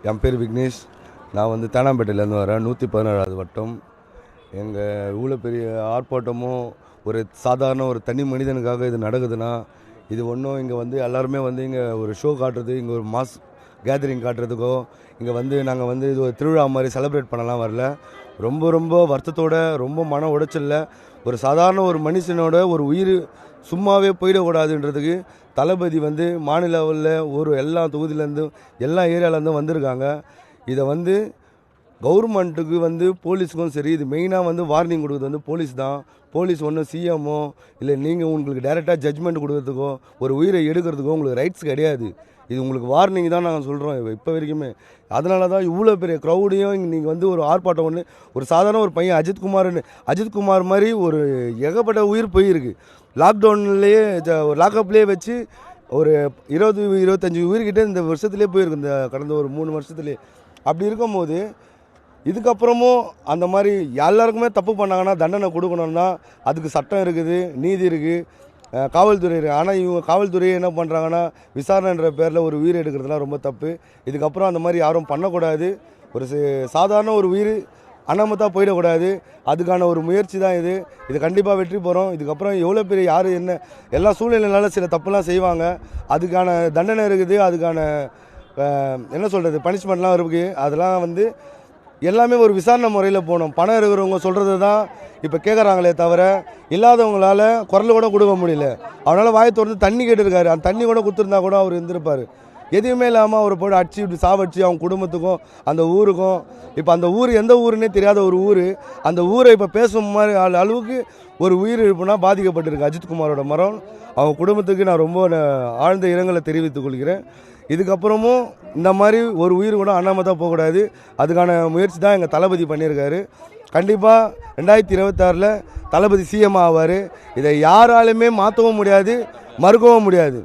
என் பேர் விக்னேஷ். நான் வந்து தேனாம்பேட்டையிலேருந்து வரேன். 117வது வட்டம். எங்கள் இவ்வளோ பெரிய ஆர்ப்பாட்டமும் ஒரு சாதாரண ஒரு தனி மனிதனுக்காக இது நடக்குதுன்னா, இது ஒன்றும் இங்கே வந்து எல்லாருமே வந்து இங்கே ஒரு ஷோ காட்டுறது, இங்கே ஒரு மாஸ் கேதரிங் காட்டுறதுக்கோ, இங்கே வந்து நாங்கள் வந்து இது ஒரு திருவிழா மாதிரி செலிப்ரேட் பண்ணலாம் வரல. ரொம்ப ரொம்ப வருத்தத்தோட, ரொம்ப மன உடைச்சலில் ஒரு சாதாரண ஒரு மனுஷனோட ஒரு உயிர் சும்மாவே போயிடக்கூடாதுன்றதுக்கு தளபதி வந்து மாநில லெவலில் ஒரு எல்லா தொகுதியிலேருந்தும் எல்லா ஏரியாவிலேருந்தும் வந்திருக்காங்க. இதை வந்து கவர்மெண்ட்டுக்கு வந்து போலீஸுக்கும் சரி, இது மெயினாக வந்து வார்னிங் கொடுக்குறது வந்து போலீஸ் தான். போலீஸ் ஒன்றும் சிஎம்மோ இல்லை நீங்கள் உங்களுக்கு டைரெக்டாக ஜட்ஜ்மெண்ட் கொடுக்கறதுக்கோ ஒரு உயிரை எடுக்கிறதுக்கோ உங்களுக்கு ரைட்ஸ் கிடையாது. இது உங்களுக்கு வார்னிங் தான் நாங்கள் சொல்கிறோம் இப்போ வரைக்குமே. அதனால தான் இவ்வளோ பெரிய க்ரௌடையும் இங்கே நீங்கள் வந்து ஒரு ஆர்ப்பாட்டம் ஒன்று ஒரு சாதாரண ஒரு பையன் அஜித்குமார் மாதிரி ஒரு ஏகப்பட்ட உயிர் போயிருக்கு. லாக்டவுன்லேயே ஒரு லாக்அப்லேயே வச்சு ஒரு 20-25 உயிர்கிட்ட இந்த வருஷத்துலேயே போயிருக்கு, இந்த கடந்த ஒரு 3 வருஷத்துலேயே. அப்படி இருக்கும்போது இதுக்கப்புறமும் அந்த மாதிரி எல்லாருக்குமே தப்பு பண்ணாங்கன்னா தண்டனை கொடுக்கணும்னா அதுக்கு சட்டம் இருக்குது, நீதி இருக்குது, காவல்துறை இருக்குது. ஆனால் இவங்க காவல்துறையை என்ன பண்ணுறாங்கன்னா விசாரணைன்ற பேரில் ஒரு உயிர் எடுக்கிறதுலாம் ரொம்ப தப்பு. இதுக்கப்புறம் அந்த மாதிரி யாரும் பண்ணக்கூடாது. ஒரு சாதாரண ஒரு உயிர் அனாமத்தாக போயிடக்கூடாது. அதுக்கான ஒரு முயற்சி தான் இது. இது கண்டிப்பாக வெற்றி பெறும். இதுக்கப்புறம் எவ்வளோ பெரிய யார் என்ன எல்லா சூழ்நிலைனால சில தப்புலாம் செய்வாங்க. அதுக்கான தண்டனை இருக்குது, அதுக்கான என்ன சொல்கிறது பனிஷ்மெண்ட்லாம் இருக்குது. அதெல்லாம் வந்து எல்லாமே ஒரு விசாரணை முறையில் போகணும். பணம் இருக்கிறவங்க சொல்கிறது தான் இப்போ கேட்குறாங்களே தவிர இல்லாதவங்களால் குரல் கூட கொடுக்க முடியல. அவனால் வாயை திறந்து தண்ணி கேட்டிருக்காரு. அந்த தண்ணி கூட கொடுத்துருந்தா கூட அவர் இருந்திருப்பார். எதுவுமே இல்லாமல் அவரை போய்ட்டு அடிச்சு இப்படி சாவடிச்சு அவங்க குடும்பத்துக்கும் அந்த ஊருக்கும், இப்போ அந்த ஊர் எந்த ஊருன்னே தெரியாத ஒரு ஊர், அந்த ஊரை இப்போ பேசும் மாதிரி அளவுக்கு ஒரு உயிர் இழப்புனா பாதிக்கப்பட்டிருக்கு அஜித்குமாரோட மரம். அவங்க குடும்பத்துக்கு நான் ரொம்ப ஆழ்ந்த இரங்கலை தெரிவித்துக் கொள்கிறேன். இதுக்கப்புறமும் இந்த மாதிரி ஒரு உயிர் கூட அண்ணாமத்தான் போகக்கூடாது. அதுக்கான முயற்சி தான் எங்கள் தளபதி பண்ணியிருக்காரு. கண்டிப்பாக 2026 தளபதி சிஎம் ஆவார். இதை யாராலுமே மாற்றவும் முடியாது, மறுக்கவும் முடியாது.